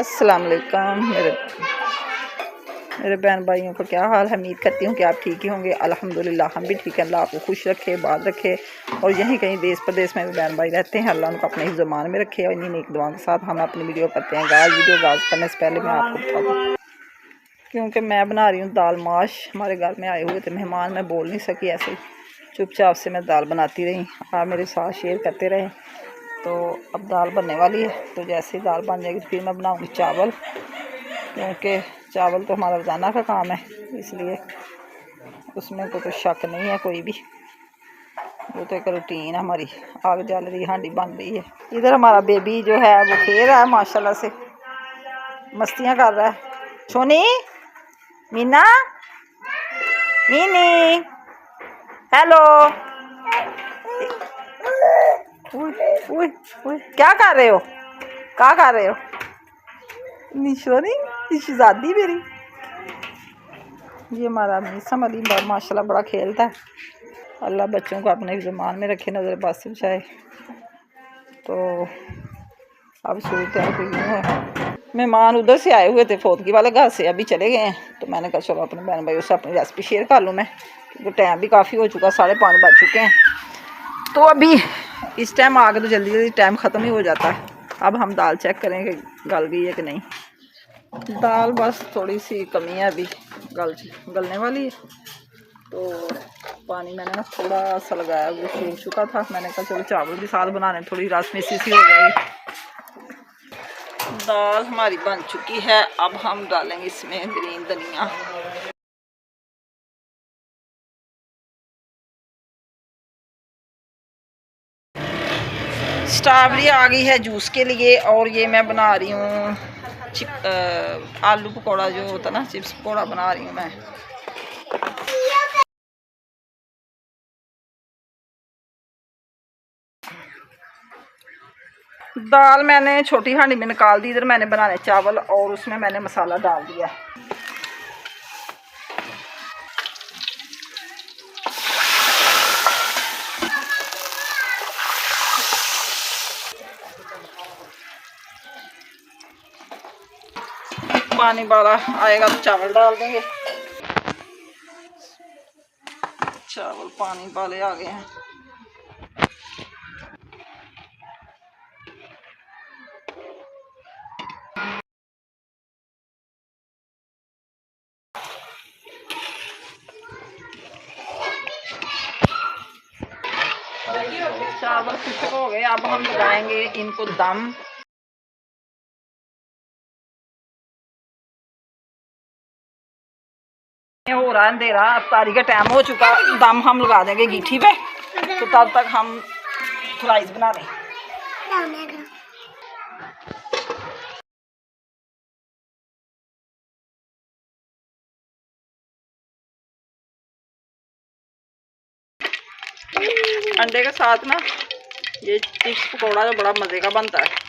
अस्सलाम वालेकुम मेरे मेरे बहन भाइयों को क्या हाल है। उम्मीद करती हूँ कि आप ठीक ही होंगे। अल्हम्दुलिल्लाह हम भी ठीक हैं। अल्लाह आपको खुश रखे, बात रखे। और यहीं कहीं देश प्रदेश में भी बहन भाई रहते हैं, अल्लाह उनको अपने ही ज़ुबान में रखे। और इन्हीं नेक दुआओं के साथ हम अपनी वीडियो करते हैं। वीडियो गाज करने से पहले मैं आपको बता दूँ, क्योंकि मैं बना रही हूँ दाल माश। हमारे घर में आए हुए थे मेहमान, मैं बोल नहीं सकी, ऐसे ही चुपचाप से मैं दाल बनाती रही। आप मेरे साथ शेयर करते रहे। तो अब दाल बनने वाली है, तो जैसे ही दाल बन जाएगी फिर मैं बनाऊँगी चावल, क्योंकि चावल तो हमारा रोज़ाना का काम है, इसलिए उसमें तो कुछ शक नहीं है कोई भी। वो तो एक रूटीन है हमारी। आग जल रही, हांडी बन रही है। इधर हमारा बेबी जो है वो खेल रहा है माशाल्लाह से, मस्तियाँ कर रहा है। सोनी, मीना, मीनी, हेलो। क्या कर रहे हो, क्या कर रहे हो? निशोनी, शहजादी मेरी। ये हमारा मीसम अली माशाल्लाह बड़ा खेलता है। अल्लाह बच्चों को अपने ज़ुबान में रखे, नज़र बस से बचाए। तो अब सूरत यूँ है। मेहमान उधर से आए हुए थे, फोतगी वाले घर से, अभी चले गए हैं। तो मैंने कहा चलो अपने बहन भाइयों से अपनी रेसिपी शेयर कर लूँ मैं, क्योंकि टाइम भी काफ़ी हो चुका, 5:30 बज चुके हैं। तो अभी इस टाइम आगे तो जल्दी जल्दी टाइम ख़त्म ही हो जाता है। अब हम दाल चेक करेंगे गल गई है कि नहीं। दाल बस थोड़ी सी कमी है, अभी गलने वाली है। तो पानी मैंने ना थोड़ा सा लगाया, वो सूख चुका था। मैंने कहा चलो चावल के साथ बनाने, थोड़ी रस मिसी सी हो जाएगी। दाल हमारी बन चुकी है। अब हम डालेंगे इसमें ग्रीन धनिया। स्ट्रॉबेरी आ गई है जूस के लिए। और ये मैं बना रही हूँ आलू पकौड़ा, जो होता है ना चिप्स पकौड़ा, बना रही हूँ मैं। दाल मैंने छोटी हांडी में निकाल दी। इधर मैंने बनाने चावल, और उसमें मैंने मसाला डाल दिया। पानी वाला आएगा तो चावल डाल देंगे। चावल पानी वाले आ गए हैं। चावल खुश्क हो गए। अब हम लगाएंगे इनको दम। हो रहा है अंधेरा, अफ्तारी का टाइम हो चुका। दम हम लगा देंगे गीठी पे, तो तब तक हम फ्राइज बना लें। अंडे के साथ ना ये चिप्स पकौड़ा जो बड़ा मज़े का बनता है।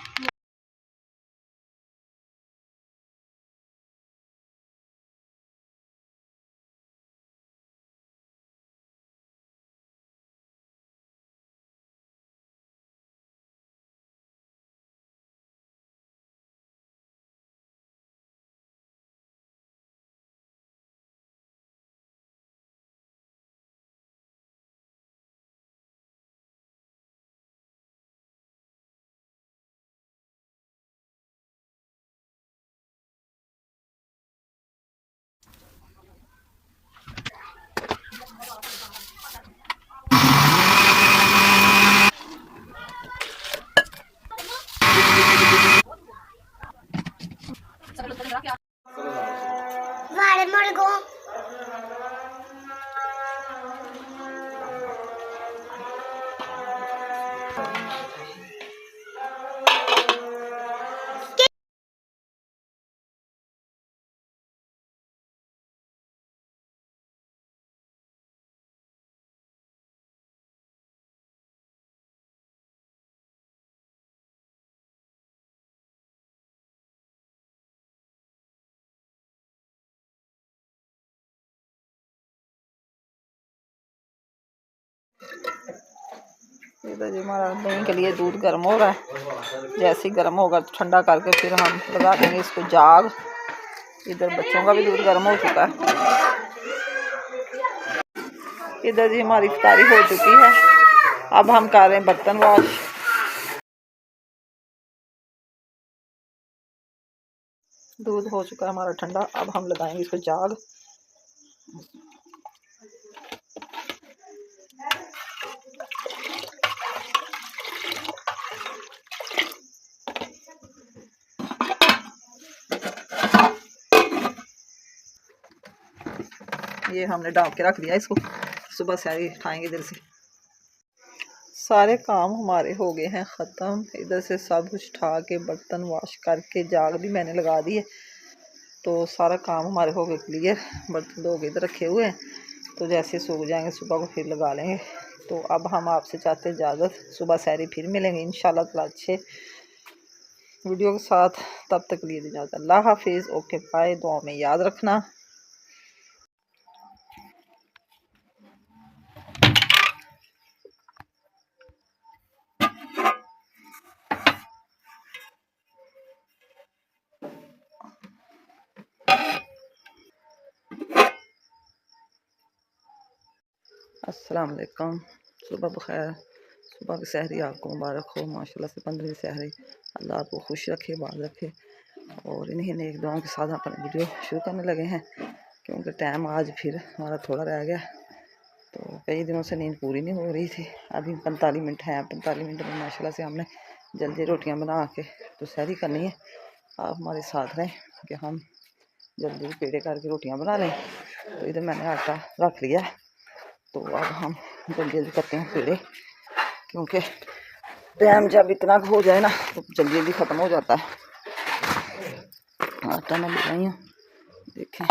इधर जी हमारा दही के लिए दूध गर्म हो रहा है। जैसे ही गर्म होगा तो ठंडा करके फिर हम लगा देंगे इसको जाग। इधर बच्चों का भी दूध गर्म हो चुका है। इधर जी हमारी इफ्तारी हो चुकी है। अब हम कर रहे हैं बर्तन वॉश। दूध हो चुका है हमारा ठंडा। अब हम लगाएंगे इसको जाग। ये हमने डाल के रख दिया इसको। सुबह से आई उठाएंगे इधर से। सारे काम हमारे हो गए हैं ख़त्म। इधर से सब कुछ उठा के बर्तन वॉश करके जाग भी मैंने लगा दी है। तो सारा काम हमारे हो गए क्लियर। बर्तन धो के इधर रखे हुए हैं। तो जैसे सूख जाएंगे सुबह को फिर लगा लेंगे। तो अब हम आपसे चाहते हैं इजाज़त। सुबह सहरी फिर मिलेंगे इंशाल्लाह ताला अच्छे वीडियो के साथ। तब तक लिए इजाज़त। अल्लाह हाफिज़। Okay bye. दुआ में याद रखना। अस्सलाम वालेकुम। सुबह बखैर। सुबह की सहरी आपको मुबारक हो। माशाल्लाह से 15वीं सहरी। अल्लाह आपको खुश रखे, बात रखे। और इन्हीं नेक दुआओं के साथ अपनी वीडियो शुरू करने लगे हैं। क्योंकि टाइम आज फिर हमारा थोड़ा रह गया। तो कई दिनों से नींद पूरी नहीं हो रही थी। अभी 45 मिनट हैं। 45 मिनट में माशाल्लाह से हमने जल्दी रोटियां बना के तो सहरी करनी है। आप हमारे साथ रहें कि हम जल्दी पेड़े करके रोटियां बना लें। तो इधर मैंने आटा रख लिया है। तो अब हम जल्दी जल्दी करते हैं पेड़े। क्योंकि टाइम जब इतना हो जाए ना तो जल्दी जल्दी ख़त्म हो जाता है। आटा मैं ले आई हूँ, देखें।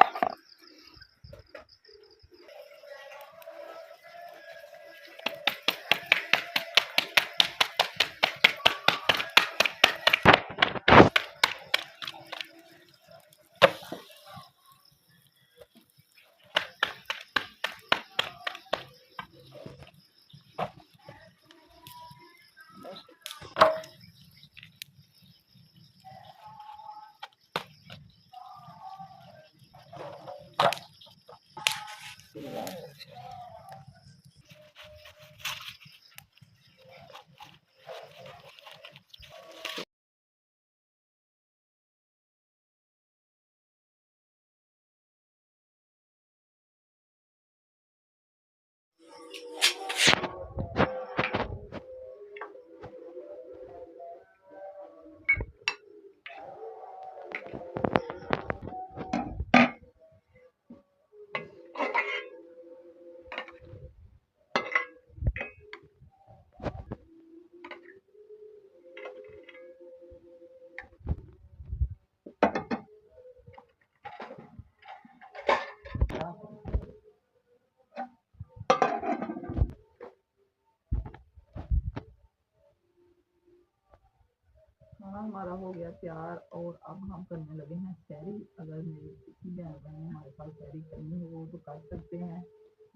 खाना हमारा हो गया तैयार और अब हम करने लगे हैं सहरी। अगर मेरी किसी बहन बहन हमारे पास सहरी करनी हो तो कर सकते हैं।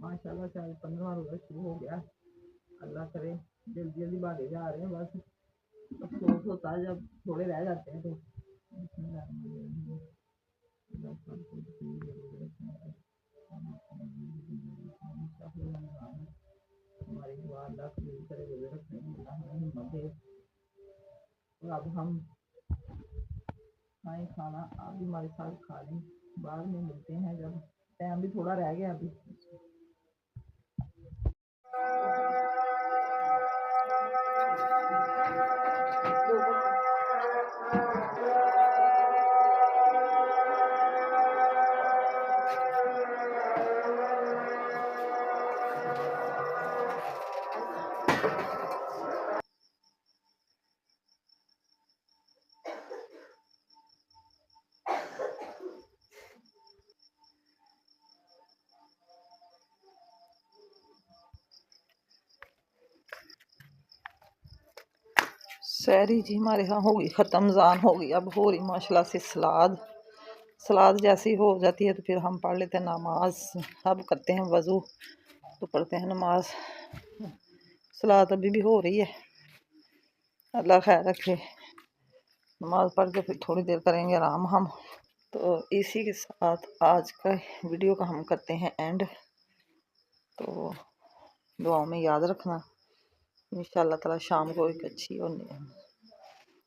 माशाल्लाह से आज 15वां रोज़ा शुरू हो गया। अल्लाह करे जल्दी जल्दी भागे जा रहे हैं। बस अफसोस होता है जब थोड़े रह जाते हैं। तो हमारी दुआ अल्लाह कबूल करे। रोज़े रखने की अल्लाह हमें हिम्मत दे। और अब हम खाएं खाना। आप भी हमारे साथ खा लें। बाद में मिलते हैं जब टाइम भी थोड़ा रह गया अभी। सहरी जी हमारे यहाँ हो गई ख़त्म, ज़ान हो गई। अब हो रही माशाल्लाह से सलाद जैसी हो जाती है तो फिर हम पढ़ लेते हैं नमाज। अब करते हैं वज़ू तो पढ़ते हैं नमाज। सलात अभी भी हो रही है। अल्लाह खैर रखे। नमाज पढ़ के फिर थोड़ी देर करेंगे आराम हम। तो इसी के साथ आज का वीडियो का हम करते हैं एंड। तो दुआओं में याद रखना। इंशाअल्लाह ताला शाम को एक अच्छी और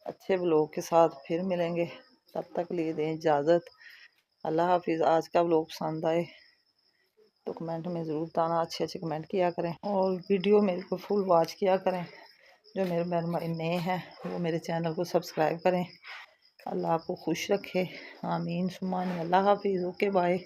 अच्छे व्लॉग के साथ फिर मिलेंगे। तब तक लिए दें इजाज़त। अल्लाह हाफिज़। आज का व्लॉग पसंद आए तो कमेंट में ज़रूर बताना, अच्छे अच्छे कमेंट किया करें और वीडियो मेरे को फुल वॉच किया करें। जो मेरे बहन भाई नए हैं वो मेरे चैनल को सब्सक्राइब करें। अल्लाह आपको खुश रखे। आमीन सुमान। अल्लाह हाफिज़। Okay bye.